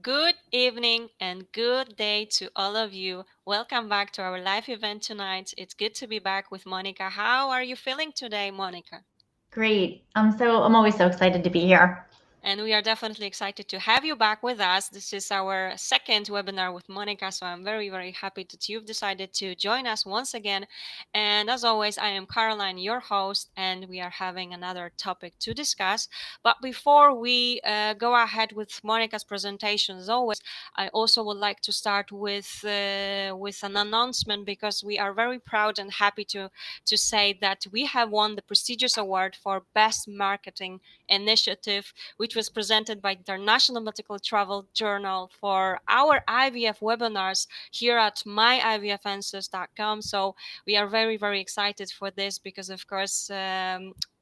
Good evening and good day to all of you. Welcome back to our live event tonight. It's good to be back with Monica. How are you feeling today, Monica? Great. I'm always so excited to be here. And we are definitely excited to have you back with us. This is our second webinar with Monica, so I'm very, very happy that you've decided to join us once again. And as always, I am Caroline, your host, and we are having another topic to discuss. But before we go ahead with Monica's presentation, as always, I also would like to start with an announcement because we are very proud and happy to say that we have won the prestigious award for Best Marketing Initiative, which was presented by International Medical Travel Journal for our IVF webinars here at myivfanswers.com. So we are very, very excited for this because, of course,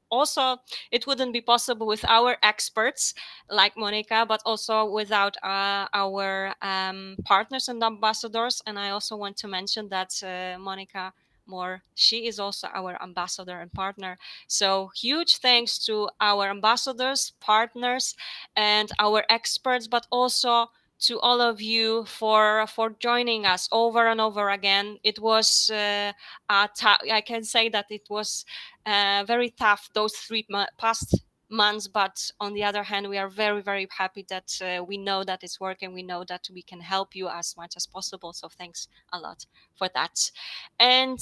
also it wouldn't be possible with our experts like Monica, but also without our partners and ambassadors. And I also want to mention that Monica Moore, she is also our ambassador and partner. So huge thanks to our ambassadors, partners, and our experts, but also to all of you for joining us over and over again. It was I can say that it was very tough those past months, but on the other hand, we are very, very happy that we know that it's working. We know that we can help you as much as possible. So thanks a lot for that. And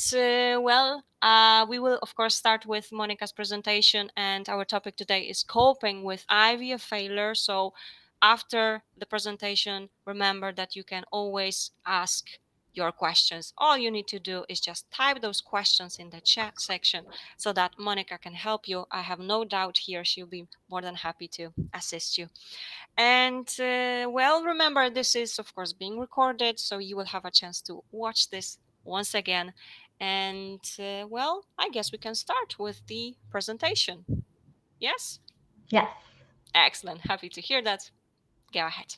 we will of course start with Monica's presentation, and our topic today is coping with IVF failure. So after the presentation, remember that you can always ask your questions. All you need to do is just type those questions in the chat section so that Monica can help you. I have no doubt here she'll be more than happy to assist you. And remember, this is of course being recorded, so you will have a chance to watch this once again. And I guess we can start with the presentation. Yes? Yes. Excellent. Happy to hear that. Go ahead.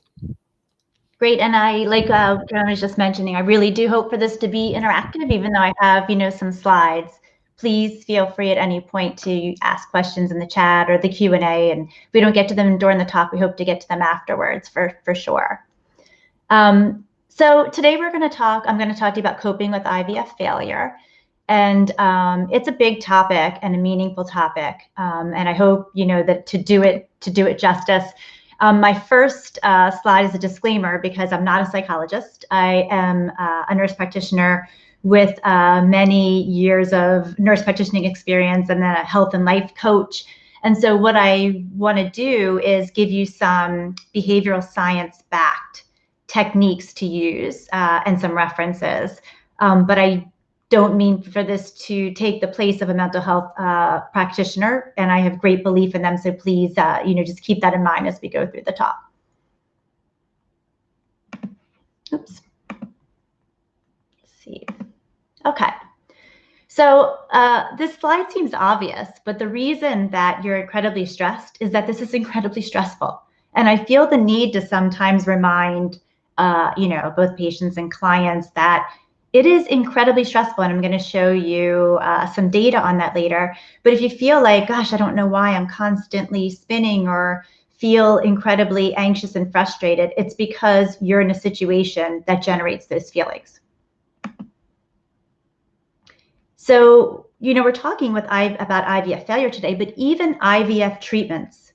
Great. And I, like Karen was just mentioning, I really do hope for this to be interactive, even though I have, some slides. Please feel free at any point to ask questions in the chat or the Q&A. And if we don't get to them during the talk, we hope to get to them afterwards for sure. So today I'm going to talk to you about coping with IVF failure. And it's a big topic and a meaningful topic. And I hope, that to do it justice, my first slide is a disclaimer because I'm not a psychologist. I am a nurse practitioner with many years of nurse practicing experience and then a health and life coach. And so what I want to do is give you some behavioral science-backed techniques to use and some references. But I don't mean for this to take the place of a mental health practitioner, and I have great belief in them. So please, just keep that in mind as we go through the talk. Oops. Let's see. Okay. So this slide seems obvious, but the reason that you're incredibly stressed is that this is incredibly stressful. And I feel the need to sometimes remind, both patients and clients that it is incredibly stressful, and I'm going to show you some data on that later. But if you feel like, gosh, I don't know why I'm constantly spinning or feel incredibly anxious and frustrated, it's because you're in a situation that generates those feelings. So, we're talking about IVF failure today, but even IVF treatments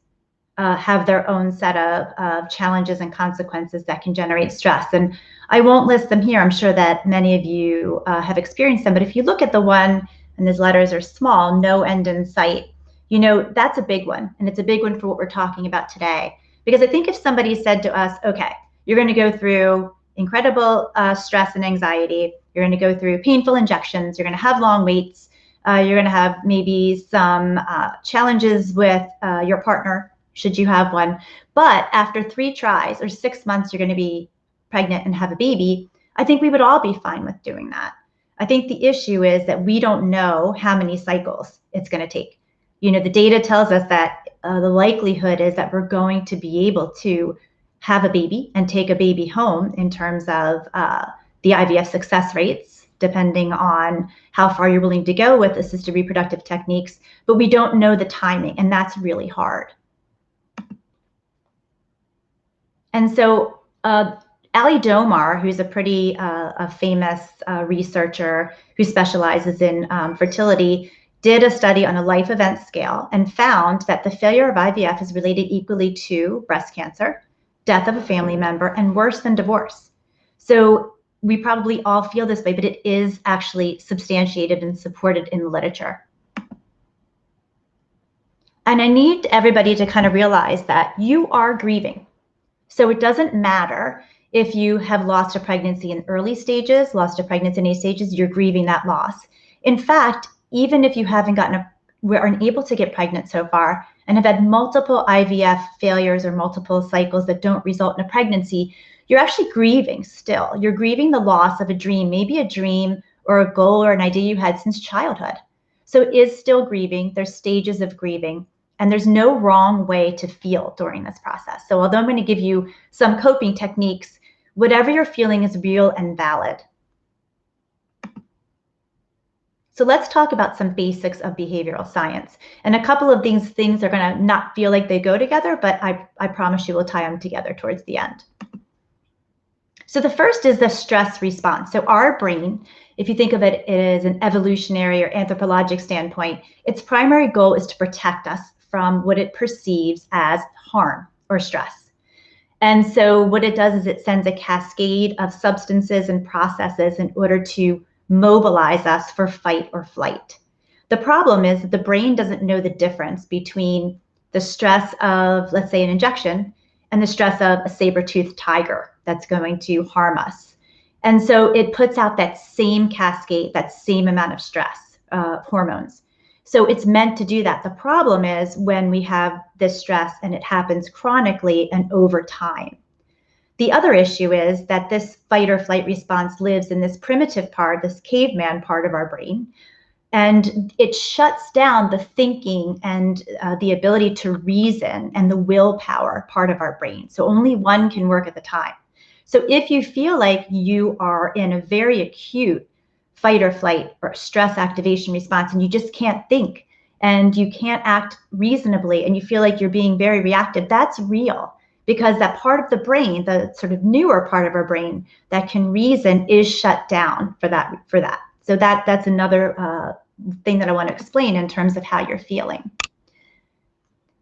have their own set of challenges and consequences that can generate stress. And I won't list them here. I'm sure that many of you have experienced them. But if you look at the one, and these letters are small, no end in sight, that's a big one. And it's a big one for what we're talking about today. Because I think if somebody said to us, okay, you're going to go through incredible stress and anxiety, you're going to go through painful injections, you're going to have long waits, you're going to have maybe some challenges with your partner, should you have one. But after 3 tries or 6 months, you're going to be pregnant and have a baby. I think we would all be fine with doing that. I think the issue is that we don't know how many cycles it's going to take. The data tells us that the likelihood is that we're going to be able to have a baby and take a baby home in terms of the IVF success rates, depending on how far you're willing to go with assisted reproductive techniques. But we don't know the timing, and that's really hard. And so Ali Domar, who's a pretty a famous researcher who specializes in fertility, did a study on a life event scale and found that the failure of IVF is related equally to breast cancer, death of a family member, and worse than divorce. So we probably all feel this way, but it is actually substantiated and supported in the literature. And I need everybody to kind of realize that you are grieving. So it doesn't matter if you have lost a pregnancy in early stages, lost a pregnancy in late stages, you're grieving that loss. In fact, even if you haven't were unable to get pregnant so far and have had multiple IVF failures or multiple cycles that don't result in a pregnancy, you're actually grieving still. You're grieving the loss of a dream, maybe a dream or a goal or an idea you had since childhood. So it is still grieving. There's stages of grieving. And there's no wrong way to feel during this process. So although I'm going to give you some coping techniques, whatever you're feeling is real and valid. So let's talk about some basics of behavioral science. And a couple of these things are going to not feel like they go together, but I promise you we'll tie them together towards the end. So the first is the stress response. So our brain, if you think of it as an evolutionary or anthropologic standpoint, its primary goal is to protect us from what it perceives as harm or stress. And so what it does is it sends a cascade of substances and processes in order to mobilize us for fight or flight. The problem is that the brain doesn't know the difference between the stress of, let's say, an injection and the stress of a saber-toothed tiger that's going to harm us. And so it puts out that same cascade, that same amount of stress, hormones. So it's meant to do that. The problem is when we have this stress and it happens chronically and over time. The other issue is that this fight or flight response lives in this primitive part, this caveman part of our brain, and it shuts down the thinking and the ability to reason and the willpower part of our brain. So only one can work at the time. So if you feel like you are in a very acute fight or flight or stress activation response and you just can't think and you can't act reasonably and you feel like you're being very reactive, that's real, because that part of the brain, the sort of newer part of our brain that can reason, is shut down for that. So that's another thing that I want to explain in terms of how you're feeling.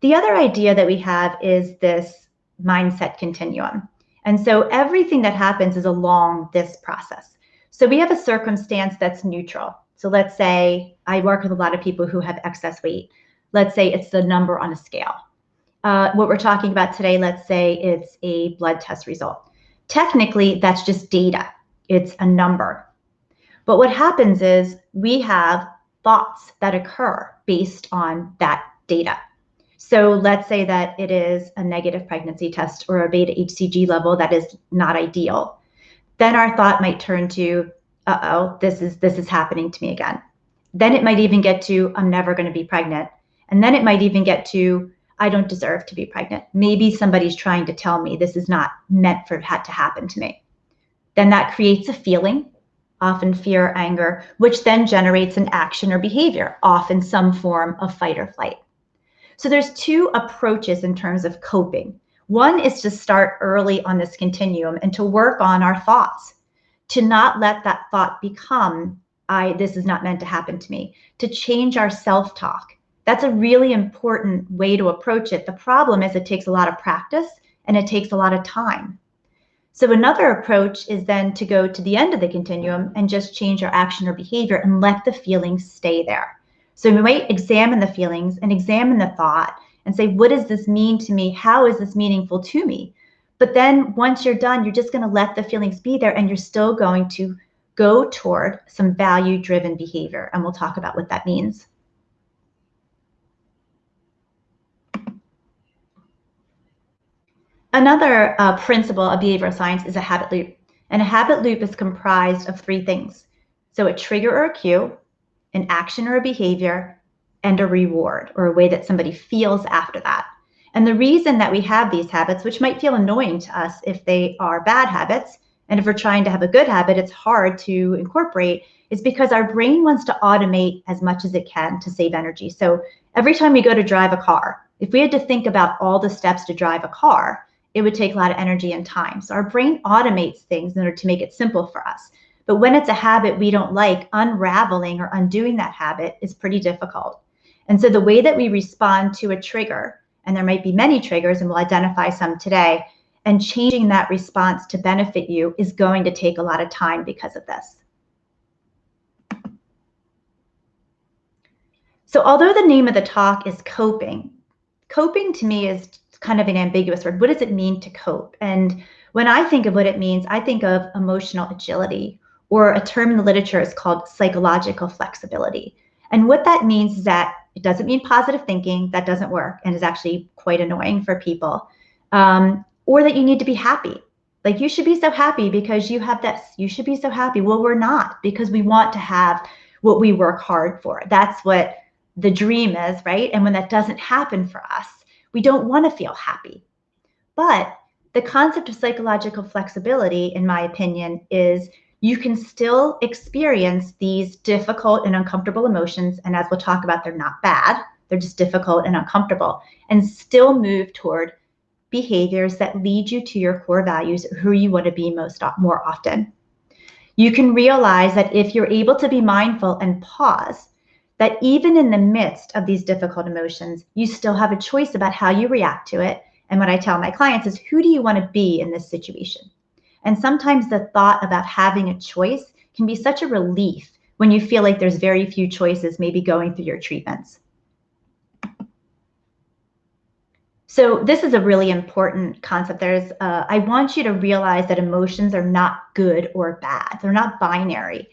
The other idea that we have is this mindset continuum. And so everything that happens is along this process. So we have a circumstance that's neutral. So let's say I work with a lot of people who have excess weight. Let's say it's the number on a scale. What we're talking about today, let's say it's a blood test result. Technically, that's just data. It's a number. But what happens is we have thoughts that occur based on that data. So let's say that it is a negative pregnancy test or a beta HCG level that is not ideal. Then our thought might turn to, uh-oh, this is happening to me again. Then it might even get to, I'm never going to be pregnant. And then it might even get to, I don't deserve to be pregnant. Maybe somebody's trying to tell me this is not meant for it to happen to me. Then that creates a feeling, often fear, anger, which then generates an action or behavior, often some form of fight or flight. So there's two approaches in terms of coping. One is to start early on this continuum and to work on our thoughts, to not let that thought become, this is not meant to happen to me, to change our self-talk. That's a really important way to approach it. The problem is it takes a lot of practice and it takes a lot of time. So another approach is then to go to the end of the continuum and just change our action or behavior and let the feelings stay there. So we might examine the feelings and examine the thought and say, what does this mean to me? How is this meaningful to me? But then once you're done, you're just going to let the feelings be there and you're still going to go toward some value-driven behavior. And we'll talk about what that means. Another principle of behavioral science is a habit loop. And a habit loop is comprised of three things. So a trigger or a cue, an action or a behavior, and a reward, or a way that somebody feels after that. And the reason that we have these habits, which might feel annoying to us if they are bad habits, and if we're trying to have a good habit, it's hard to incorporate, is because our brain wants to automate as much as it can to save energy. So every time we go to drive a car, if we had to think about all the steps to drive a car, it would take a lot of energy and time. So our brain automates things in order to make it simple for us. But when it's a habit we don't like, unraveling or undoing that habit is pretty difficult. And so the way that we respond to a trigger, and there might be many triggers, and we'll identify some today, and changing that response to benefit you is going to take a lot of time because of this. So although the name of the talk is coping, coping to me is kind of an ambiguous word. What does it mean to cope? And when I think of what it means, I think of emotional agility, or a term in the literature is called psychological flexibility. And what that means is that it doesn't mean positive thinking. That doesn't work and is actually quite annoying for people. Or that you need to be happy. Like, you should be so happy because you have this. You should be so happy. Well, we're not, because we want to have what we work hard for. That's what the dream is, right? And when that doesn't happen for us, we don't want to feel happy. But the concept of psychological flexibility, in my opinion, is you can still experience these difficult and uncomfortable emotions. And as we'll talk about, they're not bad. They're just difficult and uncomfortable, and still move toward behaviors that lead you to your core values, who you want to be more often. You can realize that if you're able to be mindful and pause, that even in the midst of these difficult emotions, you still have a choice about how you react to it. And what I tell my clients is, who do you want to be in this situation? And sometimes the thought about having a choice can be such a relief when you feel like there's very few choices maybe going through your treatments. So this is a really important concept. I want you to realize that emotions are not good or bad. They're not binary.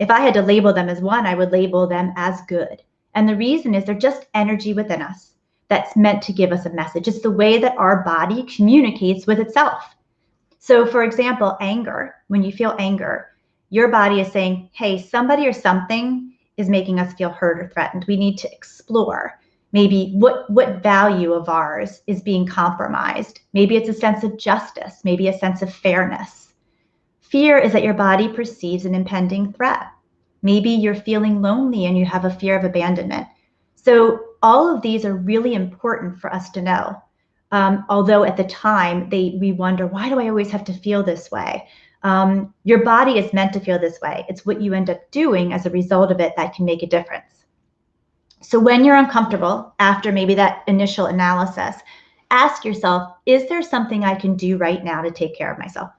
If I had to label them as one, I would label them as good. And the reason is they're just energy within us that's meant to give us a message. It's the way that our body communicates with itself. So for example, anger, when you feel anger, your body is saying, hey, somebody or something is making us feel hurt or threatened. We need to explore maybe what value of ours is being compromised. Maybe it's a sense of justice, maybe a sense of fairness. Fear is that your body perceives an impending threat. Maybe you're feeling lonely and you have a fear of abandonment. So all of these are really important for us to know. Although at the time we wonder, why do I always have to feel this way? Your body is meant to feel this way. It's what you end up doing as a result of it that can make a difference. So when you're uncomfortable, after maybe that initial analysis, ask yourself, is there something I can do right now to take care of myself?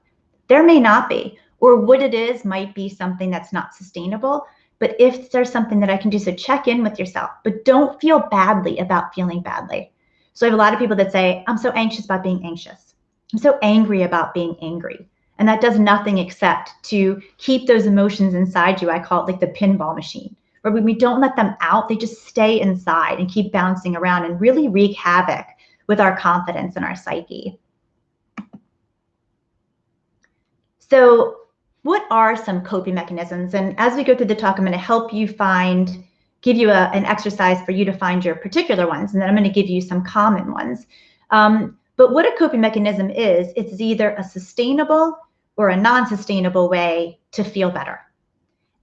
There may not be, or what it is might be something that's not sustainable. But if there's something that I can do, so check in with yourself, but don't feel badly about feeling badly. So I have a lot of people that say, I'm so anxious about being anxious. I'm so angry about being angry. And that does nothing except to keep those emotions inside you. I call it like the pinball machine, where when we don't let them out, they just stay inside and keep bouncing around and really wreak havoc with our confidence and our psyche. So what are some coping mechanisms? And as we go through the talk, I'm going to help you give you an exercise for you to find your particular ones. And then I'm going to give you some common ones. But what a coping mechanism is, it's either a sustainable or a non-sustainable way to feel better.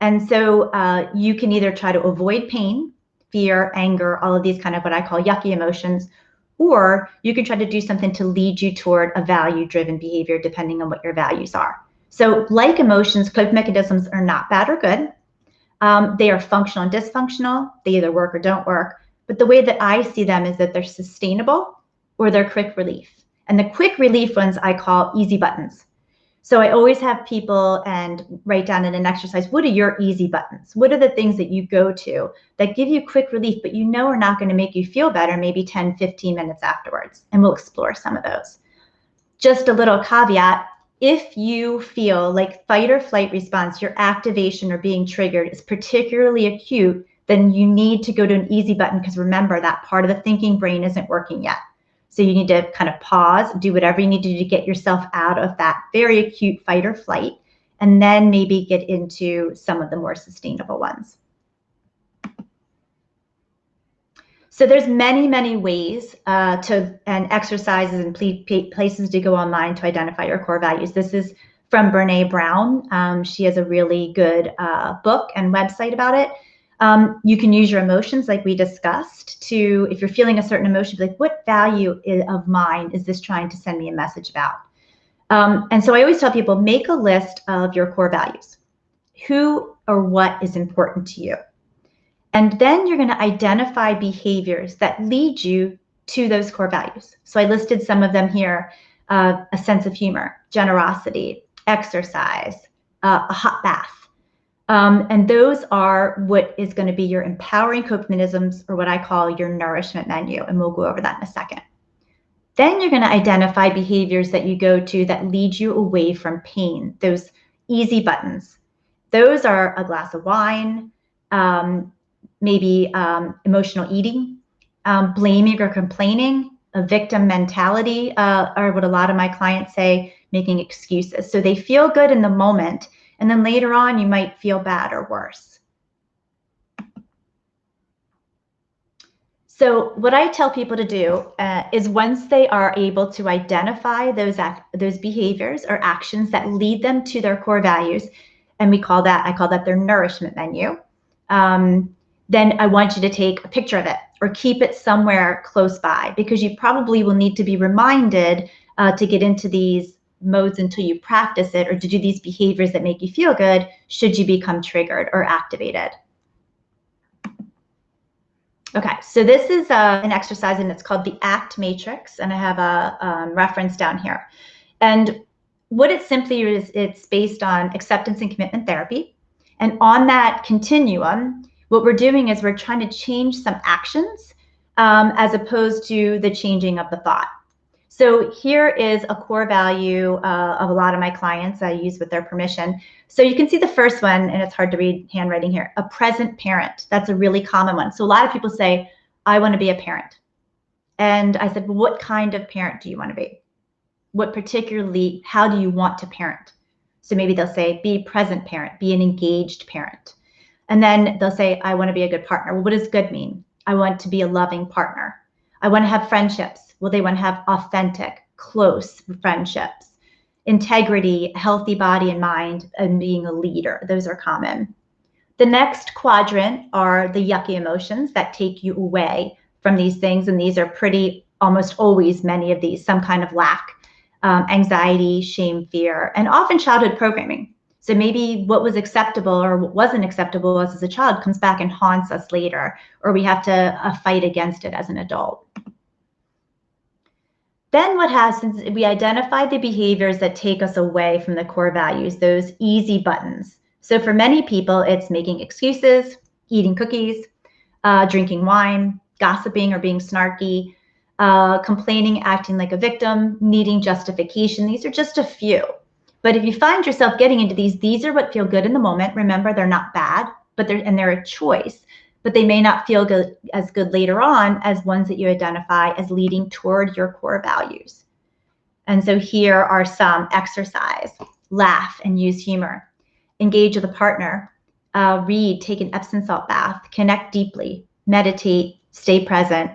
And so you can either try to avoid pain, fear, anger, all of these kind of what I call yucky emotions, or you can try to do something to lead you toward a value-driven behavior, depending on what your values are. So like emotions, coping mechanisms are not bad or good. They are functional and dysfunctional. They either work or don't work. But the way that I see them is that they're sustainable or they're quick relief. And the quick relief ones I call easy buttons. So I always have people and write down in an exercise, what are your easy buttons? What are the things that you go to that give you quick relief, but you know are not going to make you feel better maybe 10, 15 minutes afterwards? And we'll explore some of those. Just a little caveat. If you feel like fight or flight response, your activation or being triggered is particularly acute, then you need to go to an easy button, because remember, that part of the thinking brain isn't working yet. So you need to kind of pause, do whatever you need to do to get yourself out of that very acute fight or flight, and then maybe get into some of the more sustainable ones. So there's many, many ways and exercises and places to go online to identify your core values. This is from Brene Brown. She has a really good book and website about it. You can use your emotions like we discussed to, if you're feeling a certain emotion, be like, what value of mine is this trying to send me a message about? And so I always tell people, make a list of your core values. Who or what is important to you? And then you're going to identify behaviors that lead you to those core values. So I listed some of them here: a sense of humor, generosity, exercise, a hot bath. And those are what is going to be your empowering coping mechanisms, or what I call your nourishment menu. And we'll go over that in a second. Then you're going to identify behaviors that you go to that lead you away from pain, those easy buttons. Those are a glass of wine, maybe emotional eating, blaming or complaining, a victim mentality, or what a lot of my clients say, making excuses. So they feel good in the moment, and then later on you might feel bad or worse. So what I tell people to do is, once they are able to identify those behaviors or actions that lead them to their core values, and I call that their nourishment menu, then I want you to take a picture of it or keep it somewhere close by, because you probably will need to be reminded to get into these modes until you practice it, or to do these behaviors that make you feel good should you become triggered or activated. Okay, so this is an exercise, and it's called the ACT matrix, and I have a reference down here. And what it simply is, it's based on acceptance and commitment therapy. And on that continuum, what we're doing is we're trying to change some actions as opposed to the changing of the thought. So here is a core value of a lot of my clients I use with their permission. So you can see the first one, and it's hard to read handwriting here, a present parent. That's a really common one. So a lot of people say, I want to be a parent. And I said, well, what kind of parent do you want to be? How do you want to parent? So maybe they'll say, be a present parent, be an engaged parent. And then they'll say, I want to be a good partner. Well, what does good mean? I want to be a loving partner. I want to have friendships. Well, they want to have authentic, close friendships. Integrity, healthy body and mind, and being a leader. Those are common. The next quadrant are the yucky emotions that take you away from these things. And these are almost always, many of these, some kind of lack, anxiety, shame, fear, and often childhood programming. So maybe what was acceptable or what wasn't acceptable as a child comes back and haunts us later, or we have to fight against it as an adult. Then what happens, we identify the behaviors that take us away from the core values, those easy buttons. So for many people, it's making excuses, eating cookies, drinking wine, gossiping or being snarky, complaining, acting like a victim, needing justification. These are just a few. But if you find yourself getting into these are what feel good in the moment. Remember, they're not bad, but they're a choice. But they may not feel as good later on as ones that you identify as leading toward your core values. And so here are some: exercise, laugh and use humor, engage with a partner, read, take an Epsom salt bath, connect deeply, meditate, stay present.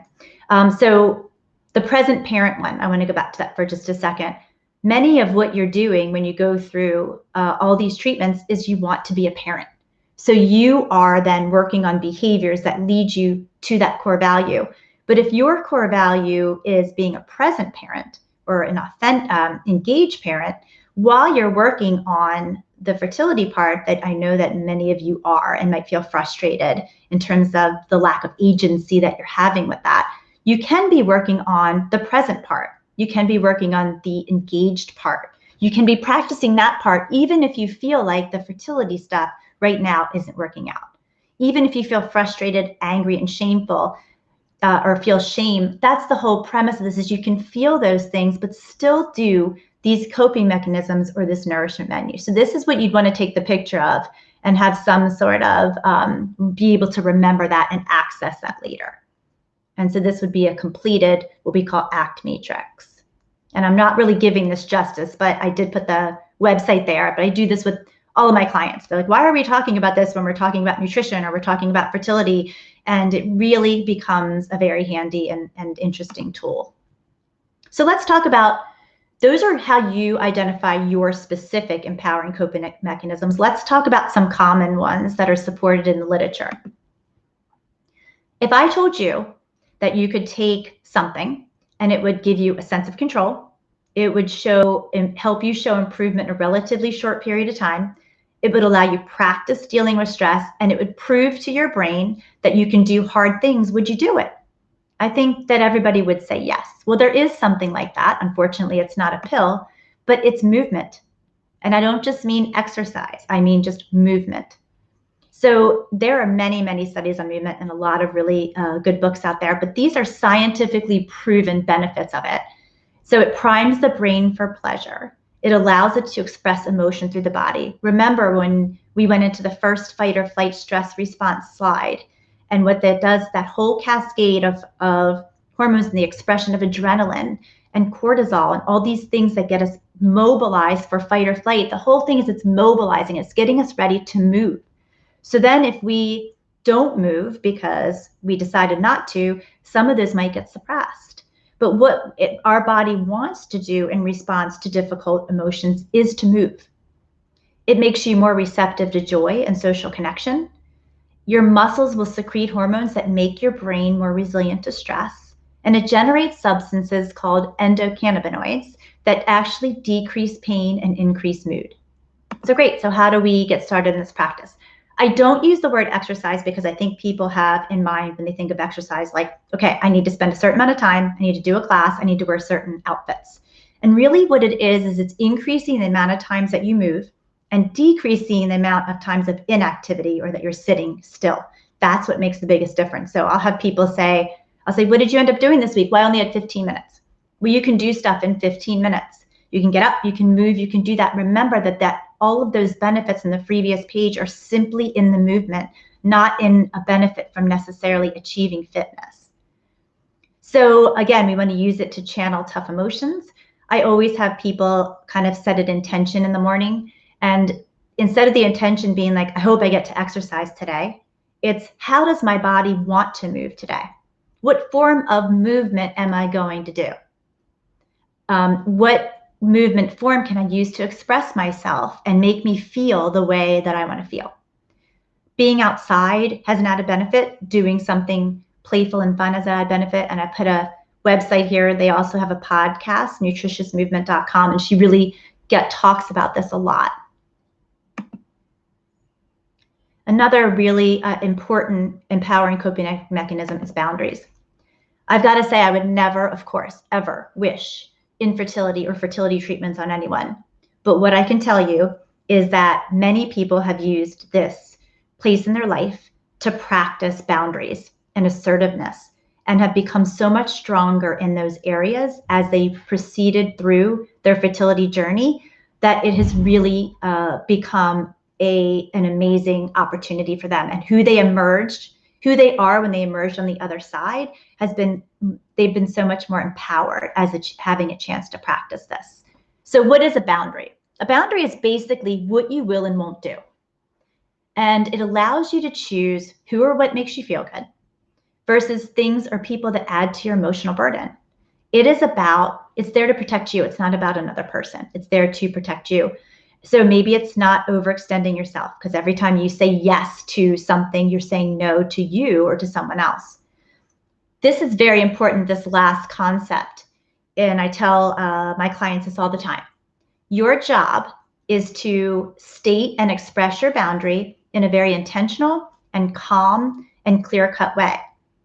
So the present parent one, I want to go back to that for just a second. Many of what you're doing when you go through all these treatments is you want to be a parent. So you are then working on behaviors that lead you to that core value. But if your core value is being a present parent or an engaged parent, while you're working on the fertility part that I know that many of you are and might feel frustrated in terms of the lack of agency that you're having with that, you can be working on the present part. You can be working on the engaged part. You can be practicing that part even if you feel like the fertility stuff right now isn't working out. Even if you feel frustrated, angry, and shameful, or feel shame, that's the whole premise of this, is you can feel those things but still do these coping mechanisms or this nourishment menu. So this is what you'd want to take the picture of and have some sort of be able to remember that and access that later. And so this would be a completed, what we call ACT matrix. And I'm not really giving this justice, but I did put the website there. But I do this with all of my clients. They're like, why are we talking about this when we're talking about nutrition or we're talking about fertility? And it really becomes a very handy and interesting tool. So let's talk about, those are how you identify your specific empowering coping mechanisms. Let's talk about some common ones that are supported in the literature. If I told you that you could take something and it would give you a sense of control, it would help you show improvement in a relatively short period of time, it would allow you practice dealing with stress, and it would prove to your brain that you can do hard things, would you do it? I think that everybody would say yes. Well, there is something like that. Unfortunately, it's not a pill, but it's movement. And I don't just mean exercise, I mean just movement. So there are many, many studies on movement and a lot of really good books out there, but these are scientifically proven benefits of it. So it primes the brain for pleasure. It allows it to express emotion through the body. Remember when we went into the first fight or flight stress response slide, and what that does, that whole cascade of hormones and the expression of adrenaline and cortisol and all these things that get us mobilized for fight or flight, the whole thing is it's mobilizing, it's getting us ready to move. So then if we don't move because we decided not to, some of those might get suppressed. But what our body wants to do in response to difficult emotions is to move. It makes you more receptive to joy and social connection. Your muscles will secrete hormones that make your brain more resilient to stress. And it generates substances called endocannabinoids that actually decrease pain and increase mood. So great. So how do we get started in this practice? I don't use the word exercise because I think people have in mind when they think of exercise, like, okay, I need to spend a certain amount of time, I need to do a class, I need to wear certain outfits. And really what it is it's increasing the amount of times that you move and decreasing the amount of times of inactivity or that you're sitting still. That's what makes the biggest difference. So I'll have people say, what did you end up doing this week? Well, I only had 15 minutes. Well, you can do stuff in 15 minutes. You can get up, you can move, you can do that. Remember that all of those benefits in the previous page are simply in the movement, not in a benefit from necessarily achieving fitness. So again, we want to use it to channel tough emotions. I always have people kind of set an intention in the morning. And instead of the intention being like, I hope I get to exercise today, it's how does my body want to move today? What form of movement am I going to do? What movement form can I use to express myself and make me feel the way that I want to feel? Being outside has an added benefit. Doing something playful and fun has an added benefit. And I put a website here. They also have a podcast, nutritiousmovement.com, and she really talks about this a lot. Another really important empowering coping mechanism is boundaries. I've got to say, I would never, of course, ever wish infertility or fertility treatments on anyone. But what I can tell you is that many people have used this place in their life to practice boundaries and assertiveness and have become so much stronger in those areas as they proceeded through their fertility journey that it has really become an amazing opportunity for them. And who they are when they emerged on the other side they've been so much more empowered as having a chance to practice this. So what is a boundary? A boundary is basically what you will and won't do. And it allows you to choose who or what makes you feel good versus things or people that add to your emotional burden. It's there to protect you. It's not about another person. It's there to protect you. So maybe it's not overextending yourself because every time you say yes to something, you're saying no to you or to someone else. This is very important, this last concept. And I tell my clients this all the time. Your job is to state and express your boundary in a very intentional and calm and clear-cut way.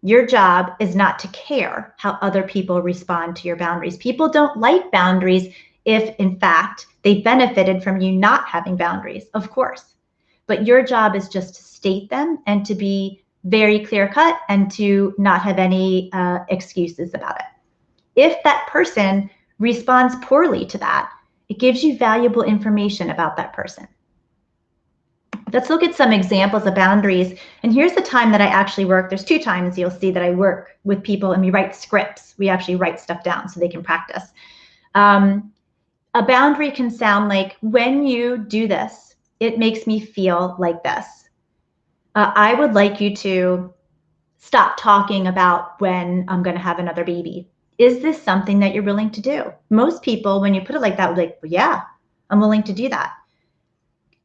Your job is not to care how other people respond to your boundaries. People don't like boundaries if, in fact, they benefited from you not having boundaries, of course. But your job is just to state them and to be very clear-cut and to not have any excuses about it. If that person responds poorly to that, it gives you valuable information about that person. Let's look at some examples of boundaries. And here's the time that I actually work. There's 2 times you'll see that I work with people and we write scripts. We actually write stuff down so they can practice. A boundary can sound like, when you do this, it makes me feel like this. I would like you to stop talking about when I'm going to have another baby. Is this something that you're willing to do? Most people, when you put it like that, would be like, well, yeah, I'm willing to do that.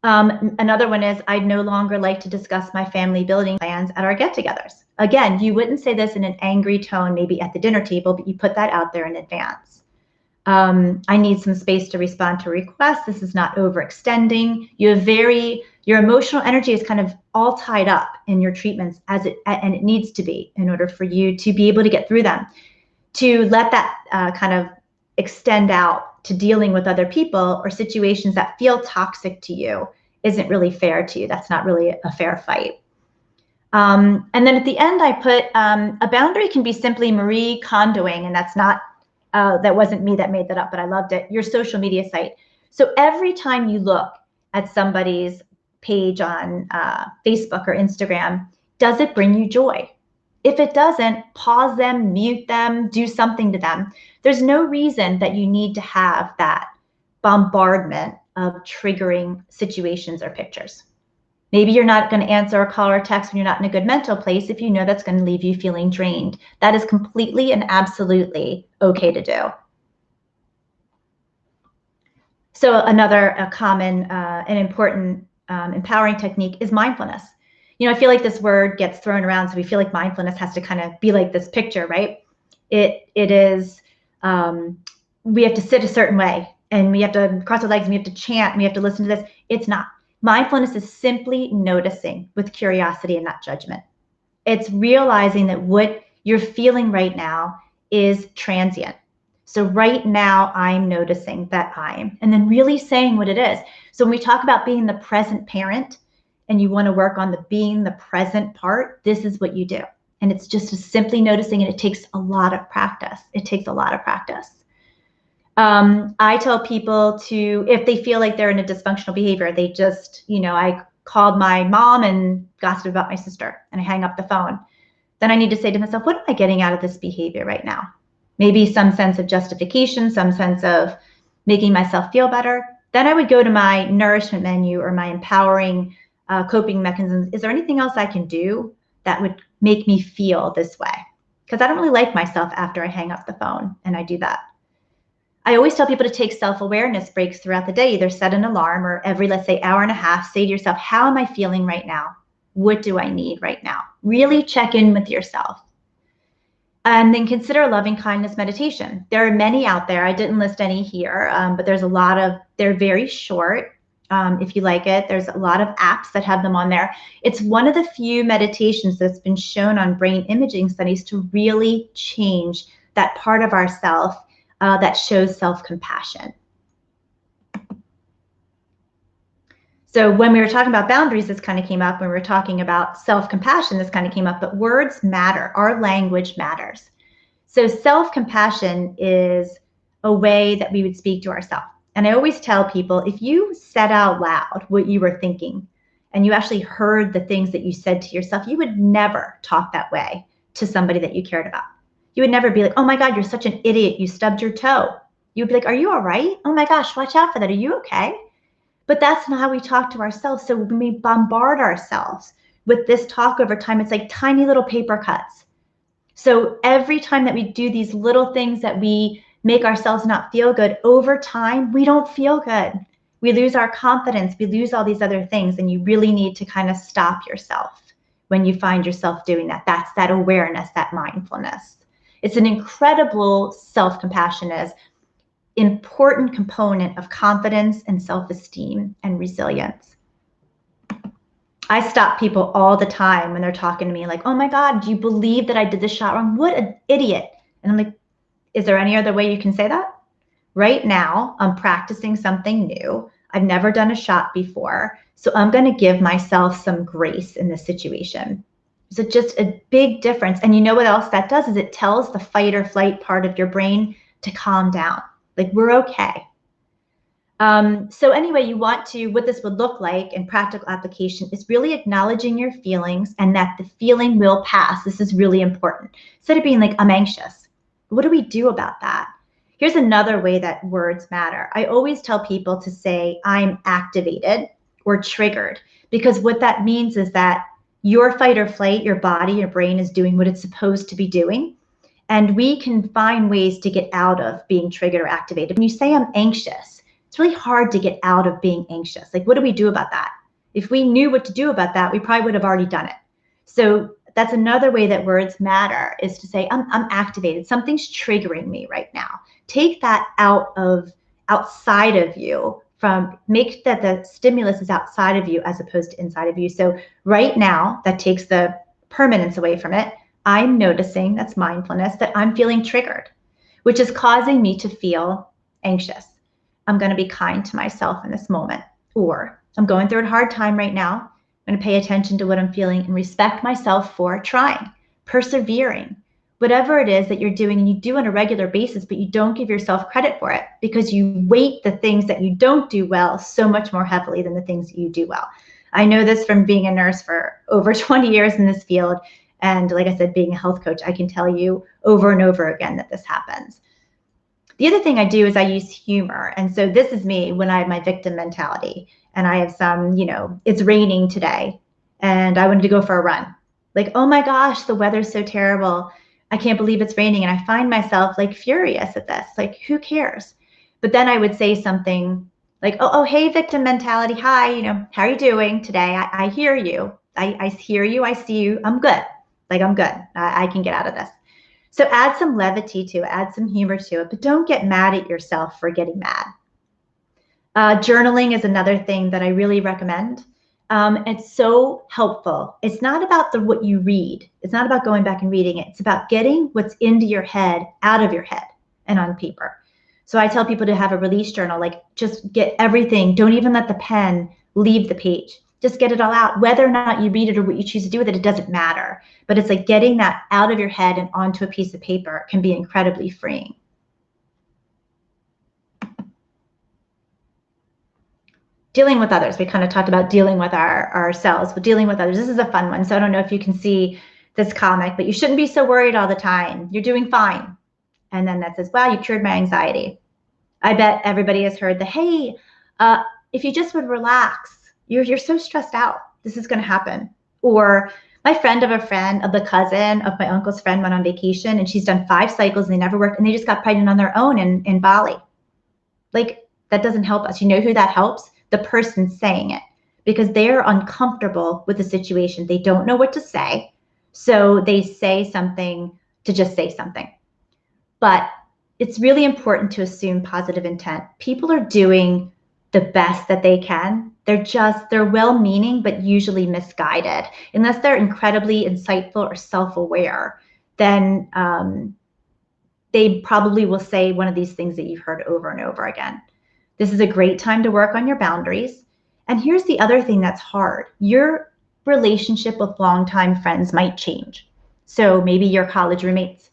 Another one is, I'd no longer like to discuss my family building plans at our get-togethers. Again, you wouldn't say this in an angry tone, maybe at the dinner table, but you put that out there in advance. I need some space to respond to requests. This is not overextending. Your emotional energy is kind of all tied up in your treatments and it needs to be in order for you to be able to get through them. To let that kind of extend out to dealing with other people or situations that feel toxic to you isn't really fair to you. That's not really a fair fight. And then at the end, I put a boundary can be simply Marie Kondoing, and that's not, that wasn't me that made that up, but I loved it, your social media site. So every time you look at somebody's page on Facebook or Instagram, does it bring you joy? If it doesn't, pause them, mute them, do something to them. There's no reason that you need to have that bombardment of triggering situations or pictures. Maybe you're not going to answer a call or text when you're not in a good mental place if you know that's going to leave you feeling drained. That is completely and absolutely okay to do. So another common and important empowering technique is mindfulness. You know, I feel like this word gets thrown around, so we feel like mindfulness has to kind of be like this picture, right? It is, we have to sit a certain way, and we have to cross our legs, and we have to chant, and we have to listen to this. It's not. Mindfulness is simply noticing with curiosity and not judgment. It's realizing that what you're feeling right now is transient. So right now, I'm noticing that and then really saying what it is. So when we talk about being the present parent, and you want to work on the being the present part, this is what you do. And it's just simply noticing, and it takes a lot of practice. It takes a lot of practice. I tell people to, if they feel like they're in a dysfunctional behavior, they just, I called my mom and gossiped about my sister, and I hang up the phone. Then I need to say to myself, what am I getting out of this behavior right now? Maybe some sense of justification, some sense of making myself feel better. Then I would go to my nourishment menu or my empowering coping mechanisms. Is there anything else I can do that would make me feel this way? Because I don't really like myself after I hang up the phone, and I do that. I always tell people to take self-awareness breaks throughout the day. Either set an alarm or every, let's say, hour and a half, say to yourself, how am I feeling right now? What do I need right now? Really check in with yourself. And then consider loving kindness meditation. There are many out there. I didn't list any here, but there's a lot of, they're very short. If you like it, there's a lot of apps that have them on there. It's one of the few meditations that's been shown on brain imaging studies to really change that part of ourself that shows self-compassion. So when we were talking about boundaries, this kind of came up. When we were talking about self-compassion, this kind of came up. But words matter. Our language matters. So self-compassion is a way that we would speak to ourselves. And I always tell people, if you said out loud what you were thinking and you actually heard the things that you said to yourself, you would never talk that way to somebody that you cared about. You would never be like, oh my God, you're such an idiot. You stubbed your toe. You would be like, are you all right? Oh my gosh, watch out for that. Are you okay? But that's not how we talk to ourselves. So when we bombard ourselves with this talk over time, it's like tiny little paper cuts. So every time that we do these little things that we make ourselves not feel good, over time, we don't feel good. We lose our confidence. We lose all these other things. And you really need to kind of stop yourself when you find yourself doing that. That's that awareness, that mindfulness. It's an incredible self-compassion is important component of confidence and self-esteem and resilience. I stop people all the time when they're talking to me like, oh my God, do you believe that I did this shot wrong? What an idiot. And I'm like, is there any other way you can say that? Right now, I'm practicing something new. I've never done a shot before. So I'm going to give myself some grace in this situation. So just a big difference. And you know what else that does is it tells the fight or flight part of your brain to calm down. Like, we're okay. So anyway, you want to, what this would look like in practical application is really acknowledging your feelings and that the feeling will pass. This is really important. Instead of being like, I'm anxious, what do we do about that? Here's another way that words matter. I always tell people to say, I'm activated or triggered, because what that means is that your fight or flight, your body, your brain is doing what it's supposed to be doing. And we can find ways to get out of being triggered or activated. When you say I'm anxious, it's really hard to get out of being anxious. Like, what do we do about that? If we knew what to do about that, we probably would have already done it. So that's another way that words matter, is to say, I'm activated. Something's triggering me right now. Take that outside of you, make that the stimulus is outside of you as opposed to inside of you. So right now, that takes the permanence away from it. I'm noticing, that's mindfulness, that I'm feeling triggered, which is causing me to feel anxious. I'm going to be kind to myself in this moment. Or I'm going through a hard time right now. I'm going to pay attention to what I'm feeling and respect myself for trying, persevering, whatever it is that you're doing, and you do on a regular basis, but you don't give yourself credit for it because you weight the things that you don't do well so much more heavily than the things that you do well. I know this from being a nurse for over 20 years in this field. And like I said, being a health coach, I can tell you over and over again that this happens. The other thing I do is I use humor. And so this is me when I have my victim mentality and I have some, it's raining today and I wanted to go for a run. Like, oh my gosh, the weather's so terrible. I can't believe it's raining. And I find myself like furious at this, like, who cares? But then I would say something like, oh, hey, victim mentality. Hi, how are you doing today? I hear you. I hear you. I see you. I'm good. Like, I'm good. I can get out of this. So add some levity to it, add some humor to it, but don't get mad at yourself for getting mad. Journaling is another thing that I really recommend. It's so helpful. It's not about what you read. It's not about going back and reading it. It's about getting what's into your head out of your head and on paper. So I tell people to have a release journal, like just get everything. Don't even let the pen leave the page. Just get it all out. Whether or not you read it or what you choose to do with it, it doesn't matter. But it's like getting that out of your head and onto a piece of paper can be incredibly freeing. Dealing with others. We kind of talked about dealing with ourselves, but dealing with others. This is a fun one. So I don't know if you can see this comic, but you shouldn't be so worried all the time. You're doing fine. And then that says, wow, you cured my anxiety. I bet everybody has heard the, hey, if you just would relax, you're so stressed out. This is going to happen. Or my friend of the cousin of my uncle's friend went on vacation and she's done 5 cycles and they never worked and they just got pregnant on their own in Bali. Like, that doesn't help us. You know who that helps? The person saying it, because they're uncomfortable with the situation. They don't know what to say. So they say something to just say something. But it's really important to assume positive intent. People are doing the best that they can. They're well-meaning, but usually misguided. Unless they're incredibly insightful or self-aware, then they probably will say one of these things that you've heard over and over again. This is a great time to work on your boundaries. And here's the other thing that's hard. Your relationship with longtime friends might change. So maybe your college roommates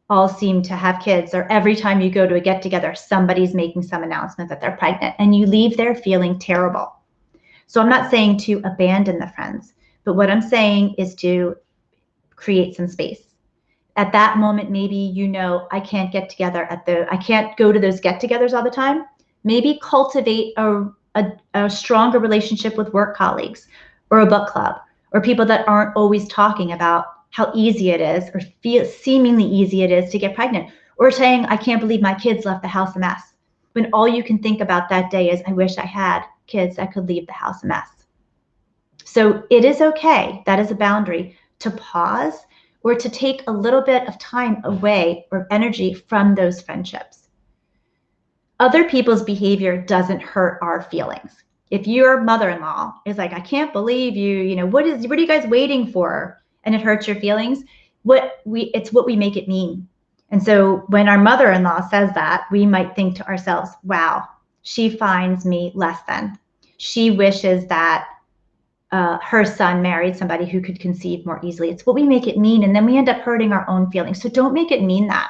all seem to have kids, or every time you go to a get-together, somebody's making some announcement that they're pregnant, and you leave there feeling terrible. So I'm not saying to abandon the friends, but what I'm saying is to create some space. At that moment, maybe I can't get together I can't go to those get-togethers all the time. Maybe cultivate a stronger relationship with work colleagues or a book club or people that aren't always talking about how easy it is or seemingly easy it is to get pregnant, or saying, I can't believe my kids left the house a mess, when all you can think about that day is, I wish I had kids that could leave the house a mess. So it is okay, that is a boundary, to pause or to take a little bit of time away or energy from those friendships. Other people's behavior doesn't hurt our feelings. If your mother-in-law is like, I can't believe you, what are you guys waiting for? And it hurts your feelings, it's what we make it mean. And so when our mother-in-law says that, we might think to ourselves, wow, she finds me less than. She wishes that her son married somebody who could conceive more easily. It's what we make it mean. And then we end up hurting our own feelings. So don't make it mean that.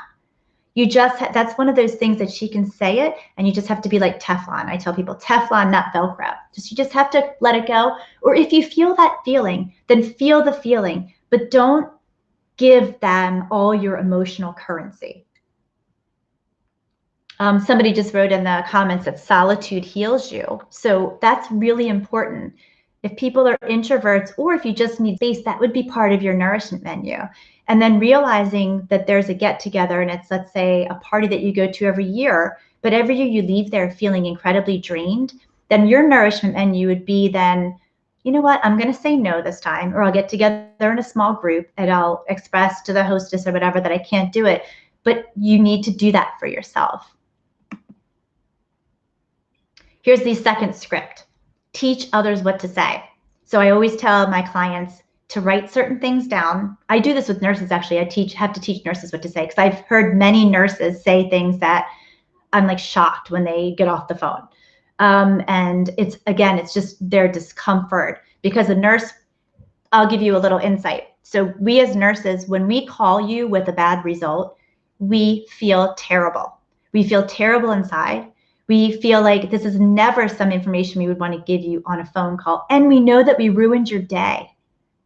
You just, that's one of those things that she can say it, and you just have to be like Teflon. I tell people, Teflon, not Velcro. You just have to let it go. Or if you feel that feeling, then feel the feeling, but don't give them all your emotional currency. Somebody just wrote in the comments that solitude heals you. So that's really important. If people are introverts, or if you just need space, that would be part of your nourishment menu. And then realizing that there's a get together and it's, let's say, a party that you go to every year, but every year you leave there feeling incredibly drained, then your nourishment menu would be then, you know what, I'm going to say no this time, or I'll get together in a small group and I'll express to the hostess or whatever that I can't do it. But you need to do that for yourself. Here's the second script. Teach others what to say. So I always tell my clients to write certain things down. I do this with nurses, actually. I have to teach nurses what to say, because I've heard many nurses say things that I'm like shocked when they get off the phone. And it's just their discomfort, because a nurse, I'll give you a little insight. So we as nurses, when we call you with a bad result, we feel terrible. We feel terrible inside. We feel like this is never some information we would want to give you on a phone call. And we know that we ruined your day,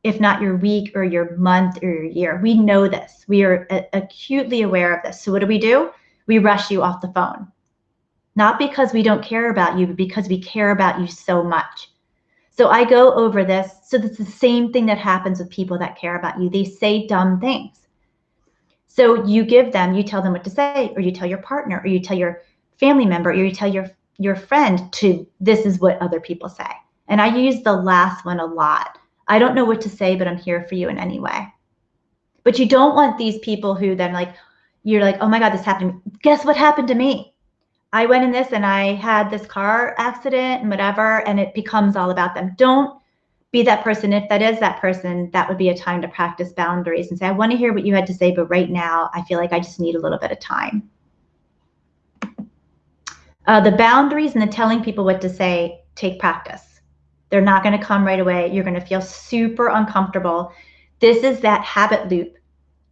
if not your week or your month or your year. We know this. We are acutely aware of this. So what do? We rush you off the phone. Not because we don't care about you, but because we care about you so much. So I go over this. So it's the same thing that happens with people that care about you. They say dumb things. So you tell them what to say, or you tell your partner, or you tell your family member, or you tell your friend this is what other people say. And I use the last one a lot. I don't know what to say, but I'm here for you in any way. But you don't want these people who then you're like, oh my God, this happened. Guess what happened to me? I went in this and I had this car accident and whatever, and it becomes all about them. Don't be that person. If that is that person, that would be a time to practice boundaries and say, I want to hear what you had to say, but right now I feel like I just need a little bit of time. The boundaries and the telling people what to say take practice. They're not going to come right away. You're going to feel super uncomfortable. This is that habit loop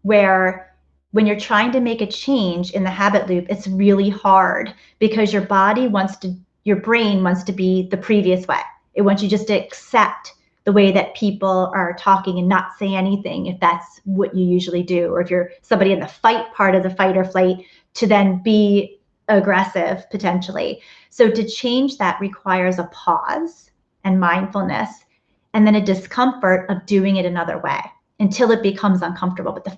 where when you're trying to make a change in the habit loop, it's really hard, because your brain wants to be the previous way. It wants you just to accept the way that people are talking and not say anything if that's what you usually do, or if you're somebody in the fight part of the fight or flight, to then be aggressive potentially. So to change that requires a pause and mindfulness, and then a discomfort of doing it another way until it becomes uncomfortable. But the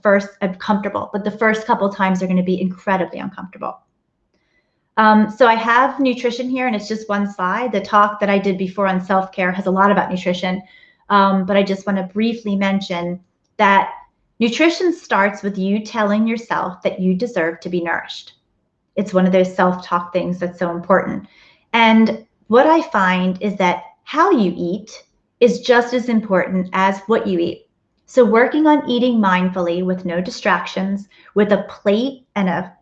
first couple of times are going to be incredibly uncomfortable. So I have nutrition here, and it's just one slide. The talk that I did before on self-care has a lot about nutrition, but I just want to briefly mention that nutrition starts with you telling yourself that you deserve to be nourished. It's one of those self-talk things that's so important. And what I find is that how you eat is just as important as what you eat. So working on eating mindfully with no distractions, with a plate and a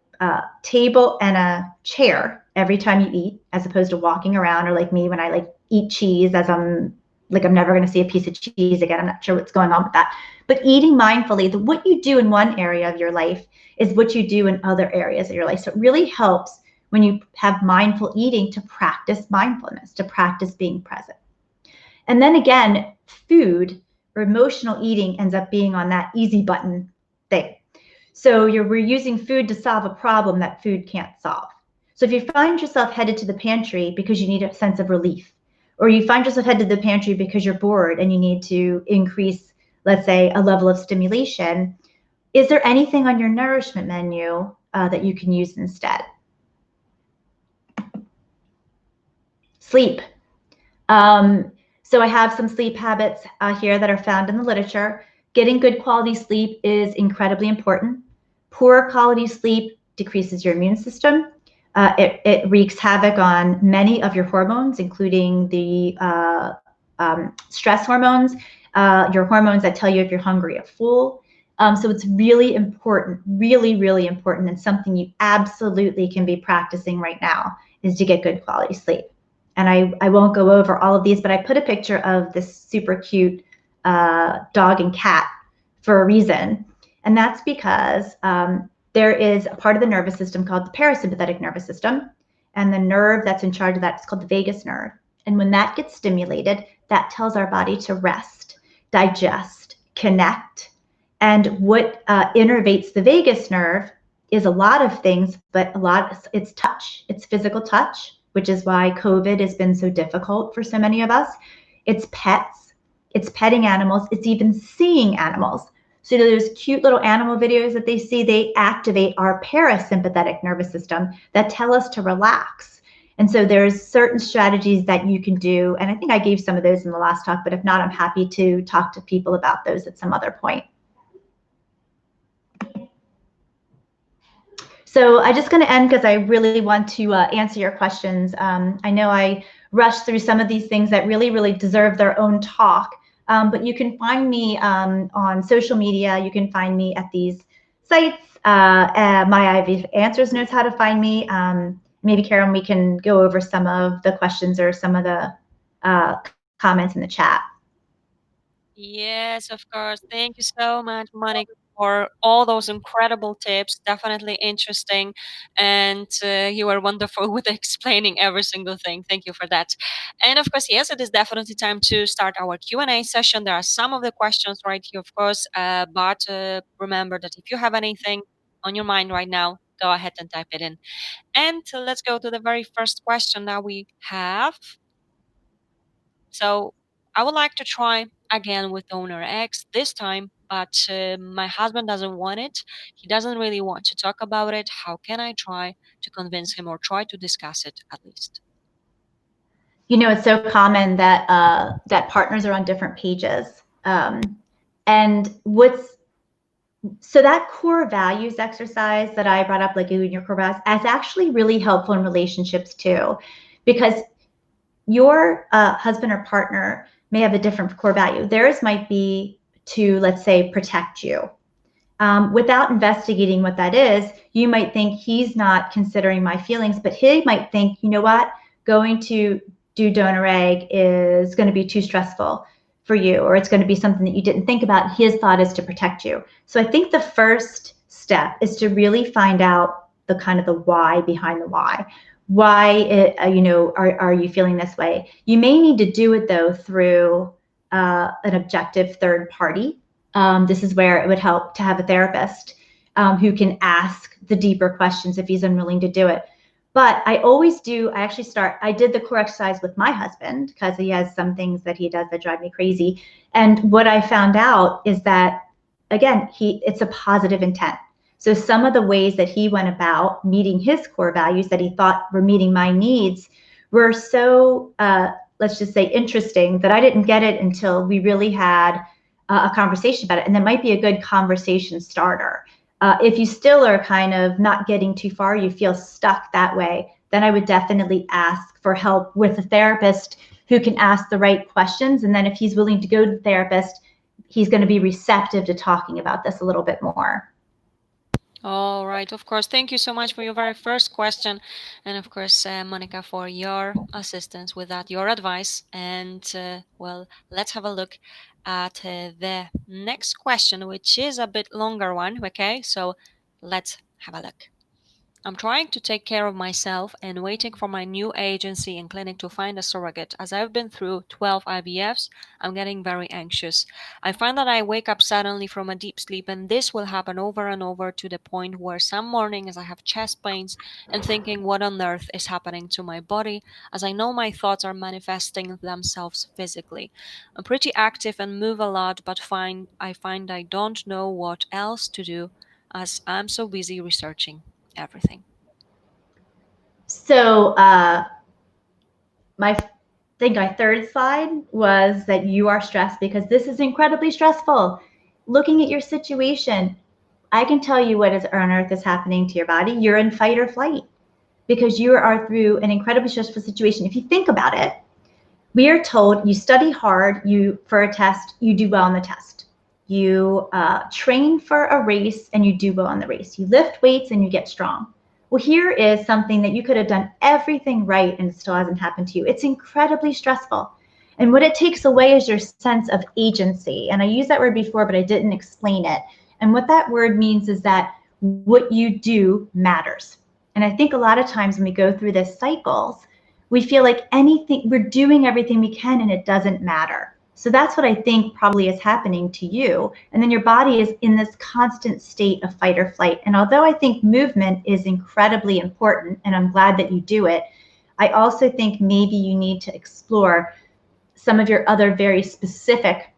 table and a chair every time you eat, as opposed to walking around, or like me when I eat cheese as I'm never going to see a piece of cheese again. I'm not sure what's going on with that. But eating mindfully, what you do in one area of your life is what you do in other areas of your life. So it really helps when you have mindful eating to practice mindfulness, to practice being present. And then again, food or emotional eating ends up being on that easy button thing. So we're using food to solve a problem that food can't solve. So if you find yourself headed to the pantry because you need a sense of relief, or you find yourself headed to the pantry because you're bored and you need to increase, let's say, a level of stimulation, is there anything on your nourishment menu that you can use instead? Sleep. So I have some sleep habits here that are found in the literature. Getting good quality sleep is incredibly important. Poor quality sleep decreases your immune system. It wreaks havoc on many of your hormones, including the stress hormones, your hormones that tell you if you're hungry or full. So it's really important, really, really important, and something you absolutely can be practicing right now is to get good quality sleep. And I won't go over all of these, but I put a picture of this super cute dog and cat for a reason. And that's because there is a part of the nervous system called the parasympathetic nervous system. And the nerve that's in charge of that is called the vagus nerve. And when that gets stimulated, that tells our body to rest, digest, connect. And what innervates the vagus nerve is a lot of things, but it's touch. It's physical touch, which is why COVID has been so difficult for so many of us. It's pets, it's petting animals, it's even seeing animals. So those cute little animal videos that they see, they activate our parasympathetic nervous system that tell us to relax. And so there's certain strategies that you can do. And I think I gave some of those in the last talk, but if not, I'm happy to talk to people about those at some other point. So I'm just going to end because I really want to answer your questions. I know I rushed through some of these things that really, really deserve their own talk. But you can find me on social media. You can find me at these sites. My IVF Answers knows how to find me. Maybe, Karen, we can go over some of the questions or some of the comments in the chat. Yes, of course. Thank you so much, Monica, for all those incredible tips. Definitely interesting. And you were wonderful with explaining every single thing. Thank you for that. And of course, yes, it is definitely time to start our Q&A session. There are some of the questions right here, of course. But remember that if you have anything on your mind right now, go ahead and type it in. And let's go to the very first question that we have. So I would like to try again with donor eggs this time, but my husband doesn't want it. He doesn't really want to talk about it. How can I try to convince him or try to discuss it at least? You know, it's so common that that partners are on different pages. And so that core values exercise that I brought up, like in your core values, is actually really helpful in relationships too, because your husband or partner may have a different core value. Theirs might be to, let's say, protect you. Without investigating what that is, you might think he's not considering my feelings, but he might think, you know what, going to do donor egg is going to be too stressful for you, or it's going to be something that you didn't think about. His thought is to protect you. So I think the first step is to really find out the kind of the why behind the why. Why, you know, are you feeling this way? You may need to do it though through an objective third party. This is where it would help to have a therapist who can ask the deeper questions if he's unwilling to do it. But I always do, I did the core exercise with my husband because he has some things that he does that drive me crazy. And what I found out is that, again, it's a positive intent. So some of the ways that he went about meeting his core values that he thought were meeting my needs were so, let's just say, interesting that I didn't get it until we really had a conversation about it. And that might be a good conversation starter. If you still are kind of not getting too far, you feel stuck that way, then I would definitely ask for help with a therapist who can ask the right questions. And then if he's willing to go to the therapist, he's going to be receptive to talking about this a little bit more. All right, of course. Thank you so much for your very first question. And of course, Monica, for your assistance with that, your advice. And well, let's have a look at the next question, which is a bit longer one. Okay, so let's have a look. I'm trying to take care of myself and waiting for my new agency and clinic to find a surrogate. As I've been through 12 IVFs, I'm getting very anxious. I find that I wake up suddenly from a deep sleep, and this will happen over and over to the point where some mornings I have chest pains and thinking, what on earth is happening to my body? As I know my thoughts are manifesting themselves physically. I'm pretty active and move a lot, but I find I don't know what else to do as I'm so busy researching everything. So my third slide was that you are stressed because this is incredibly stressful. Looking at your situation, I can tell you what on earth is happening to your body. You're in fight or flight because you are through an incredibly stressful situation. If you think about it, we are told you study hard, for a test, you do well on the test. You train for a race and you do well on the race. You lift weights and you get strong. Well, here is something that you could have done everything right and it still hasn't happened to you. It's incredibly stressful. And what it takes away is your sense of agency. And I used that word before, but I didn't explain it. And what that word means is that what you do matters. And I think a lot of times when we go through this cycles, we feel like we're doing everything we can and it doesn't matter. So that's what I think probably is happening to you. And then your body is in this constant state of fight or flight. And although I think movement is incredibly important, and I'm glad that you do it, I also think maybe you need to explore some of your other very specific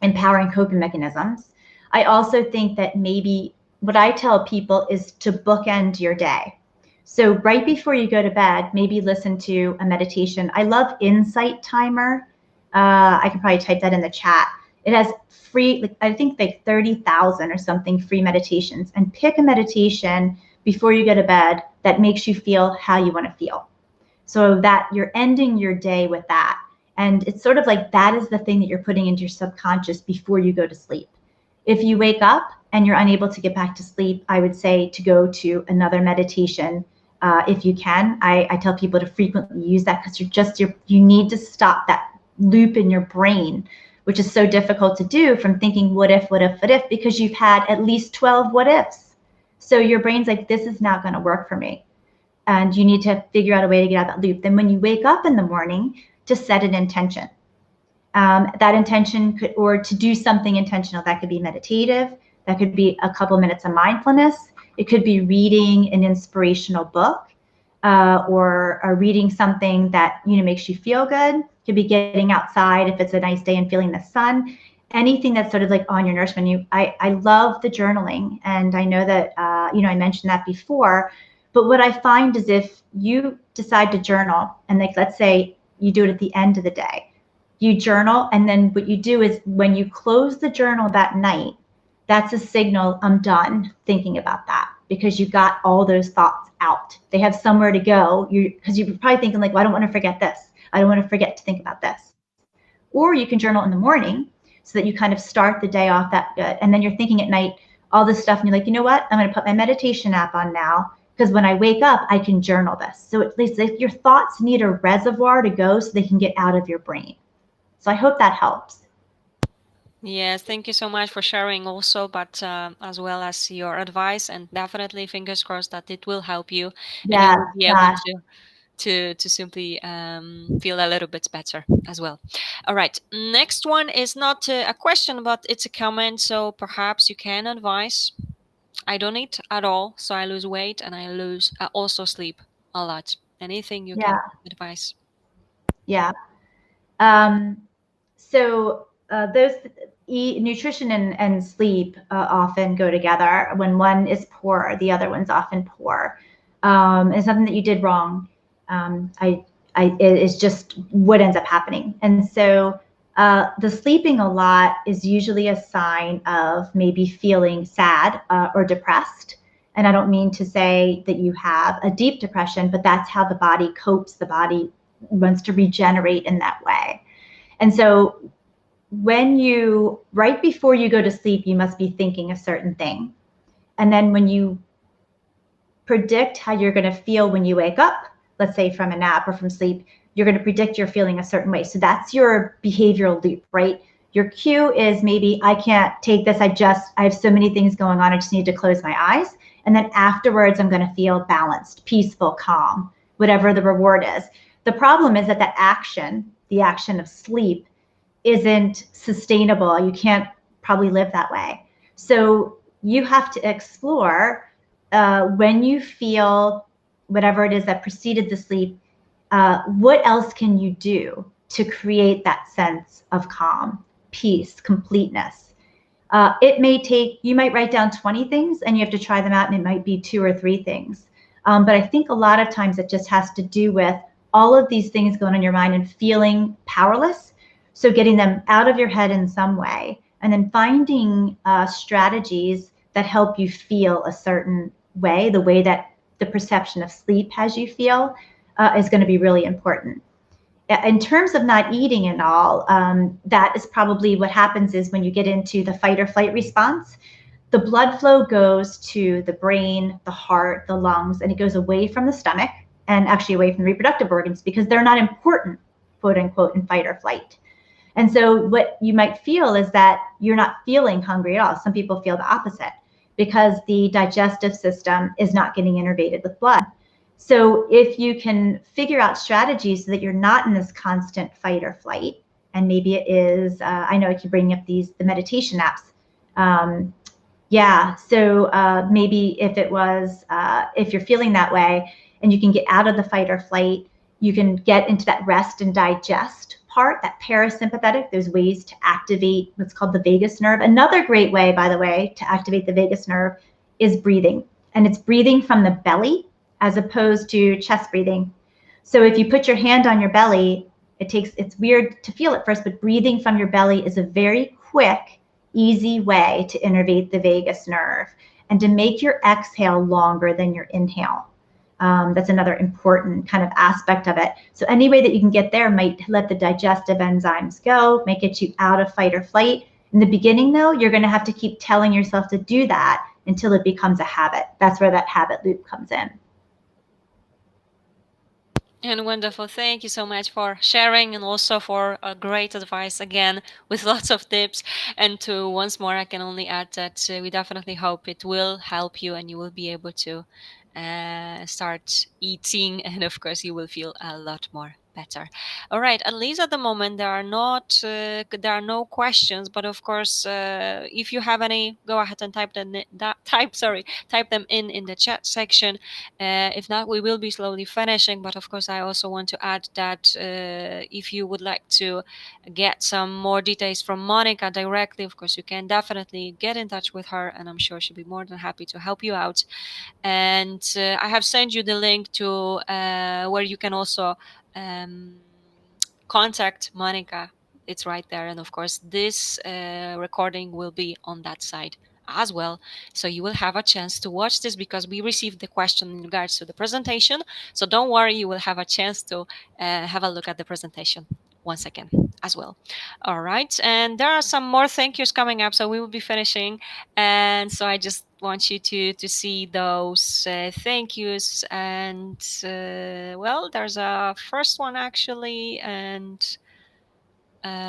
empowering coping mechanisms. I also think that maybe what I tell people is to bookend your day. So right before you go to bed, maybe listen to a meditation. I love Insight Timer. I can probably type that in the chat. It has free, like, I think like 30,000 or something free meditations, and pick a meditation before you go to bed that makes you feel how you want to feel. So that you're ending your day with that. And it's sort of like that is the thing that you're putting into your subconscious before you go to sleep. If you wake up and you're unable to get back to sleep, I would say to go to another meditation if you can. I tell people to frequently use that because you need to stop that loop in your brain, which is so difficult to do, from thinking what if, what if, what if, because you've had at least 12 what ifs. So your brain's like, this is not going to work for me. And you need to figure out a way to get out of that loop. Then when you wake up in the morning, to set an intention. That intention could, or to do something intentional. That could be meditative. That could be a couple minutes of mindfulness. It could be reading an inspirational book, or reading something that makes you feel good. It could be getting outside if it's a nice day and feeling the sun. Anything that's sort of like on your nourishment menu. I love the journaling, and I know that I mentioned that before. But what I find is if you decide to journal, and like let's say you do it at the end of the day, you journal, and then what you do is when you close the journal that night, that's a signal, I'm done thinking about that, because you got all those thoughts out. They have somewhere to go. Because you're probably thinking like, well, I don't want to forget this. I don't want to forget to think about this. Or you can journal in the morning so that you kind of start the day off that good. And then you're thinking at night all this stuff, and you're like, you know what? I'm going to put my meditation app on now, because when I wake up, I can journal this. So at least your thoughts need a reservoir to go so they can get out of your brain. So I hope that helps. Yes, thank you so much for sharing also, but as well as your advice, and definitely fingers crossed that it will help you and you Yeah, will be able yeah. to simply feel a little bit better as well. All right, next one is not a question, but it's a comment, so perhaps you can advise. I don't eat at all, so I lose weight, and I also sleep a lot. Anything you can Yeah, advise? yeah. Um, so those nutrition and sleep often go together. When one is poor, the other one's often poor. And something that you did wrong, it is just what ends up happening. And so the sleeping a lot is usually a sign of maybe feeling sad or depressed. And I don't mean to say that you have a deep depression, but that's how the body copes. The body wants to regenerate in that way. And so right before you go to sleep, you must be thinking a certain thing. And then when you predict how you're going to feel when you wake up, let's say from a nap or from sleep, you're going to predict you're feeling a certain way. So that's your behavioral loop, right? Your cue is maybe, I can't take this. I have so many things going on. I just need to close my eyes. And then afterwards, I'm going to feel balanced, peaceful, calm, whatever the reward is. The problem is that the action of sleep, isn't sustainable. You can't probably live that way. So you have to explore when you feel whatever it is that preceded the sleep, what else can you do to create that sense of calm, peace, completeness? You might write down 20 things and you have to try them out, and it might be 2 or 3 things. But I think a lot of times it just has to do with all of these things going on in your mind and feeling powerless. So getting them out of your head in some way, and then finding strategies that help you feel a certain way, the way that the perception of sleep has you feel, is going to be really important. In terms of not eating and all, that is probably what happens is when you get into the fight or flight response, the blood flow goes to the brain, the heart, the lungs, and it goes away from the stomach and actually away from the reproductive organs, because they're not important, quote unquote, in fight or flight. And so what you might feel is that you're not feeling hungry at all. Some people feel the opposite because the digestive system is not getting innervated with blood. So if you can figure out strategies so that you're not in this constant fight or flight, and maybe it is, I know I keep bringing up the meditation apps. So maybe if you're feeling that way and you can get out of the fight or flight, you can get into that rest and digest part, that parasympathetic, there's ways to activate what's called the vagus nerve. Another great way, by the way, to activate the vagus nerve is breathing. And it's breathing from the belly as opposed to chest breathing. So if you put your hand on your belly, it's weird to feel at first, but breathing from your belly is a very quick, easy way to innervate the vagus nerve and to make your exhale longer than your inhale. That's another important kind of aspect of it. So any way that you can get there might let the digestive enzymes go, make it you out of fight or flight. In the beginning, though, you're going to have to keep telling yourself to do that until it becomes a habit. That's where that habit loop comes in. And wonderful. Thank you so much for sharing and also for great advice again with lots of tips. And to once more, I can only add that we definitely hope it will help you and you will be able to start eating. And of course, you will feel a lot more better. All right. At least at the moment, there are no questions. But of course, if you have any, go ahead and type them in the chat section. If not, we will be slowly finishing. But of course, I also want to add that if you would like to get some more details from Monica directly, of course, you can definitely get in touch with her, and I'm sure she'll be more than happy to help you out. And I have sent you the link to where you can also um, contact Monica. It's right there. And of course, this recording will be on that side as well. So you will have a chance to watch this because we received the question in regards to the presentation. So don't worry, you will have a chance to have a look at the presentation once again as well. All right. And there are some more thank yous coming up. So we will be finishing. And so I just want you to see those thank yous. And well, there's a first one actually. And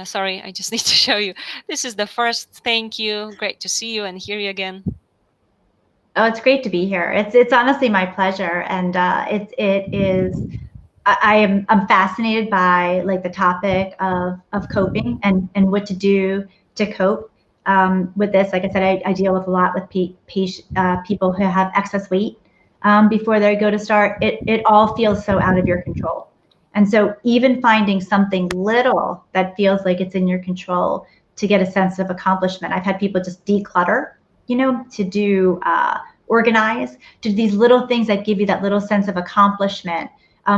sorry, I just need to show you. This is the first thank you. Great to see you and hear you again. Oh, it's great to be here. It's honestly my pleasure, and it is. I'm fascinated by like the topic of coping and what to do to cope with this. Like I said, I deal with a lot with people who have excess weight before they go to start. It all feels so out of your control, and so even finding something little that feels like it's in your control to get a sense of accomplishment. I've had people just declutter, to do organize, to do these little things that give you that little sense of accomplishment.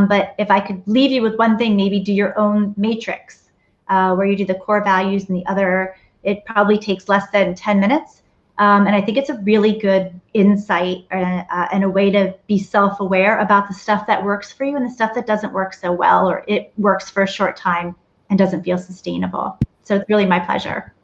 But if I could leave you with one thing, maybe do your own matrix where you do the core values and the other. It probably takes less than 10 minutes. And I think it's a really good insight and a way to be self-aware about the stuff that works for you and the stuff that doesn't work so well, or it works for a short time and doesn't feel sustainable. So it's really my pleasure.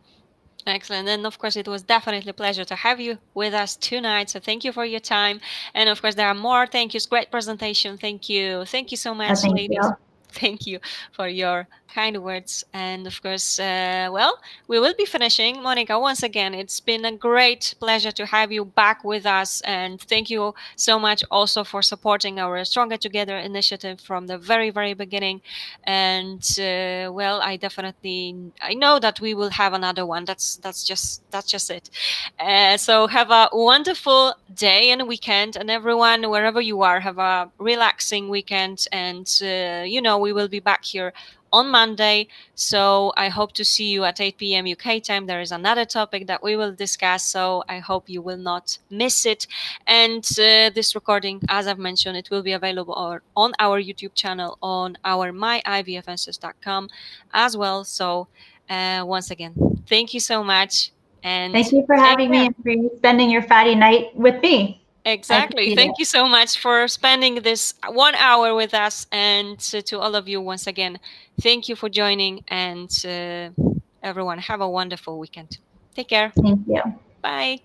Excellent. And of course, it was definitely a pleasure to have you with us tonight. So thank you for your time. And of course, there are more thank yous. Great presentation. Thank you. Thank you so much, Thank ladies. you. Thank you for your kind words. And of course, well, we will be finishing. Monica, once again, it's been a great pleasure to have you back with us. And thank you so much also for supporting our Stronger Together initiative from the very, very beginning. And well, I know that we will have another one. That's just it. So have a wonderful day and weekend, and everyone, wherever you are, have a relaxing weekend. And we will be back here on Monday. So I hope to see you at 8 p.m. UK time. There is another topic that we will discuss. So I hope you will not miss it. And this recording, as I've mentioned, it will be available on our YouTube channel, on our myivfnsis.com as well. So once again, thank you so much. And Thank you for take having me care. and for spending your Friday night with me. I Exactly. appreciate it. Thank you so much for spending this 1 hour with us. And to all of you, once again, thank you for joining. And everyone, have a wonderful weekend. Take care. Thank you. Bye.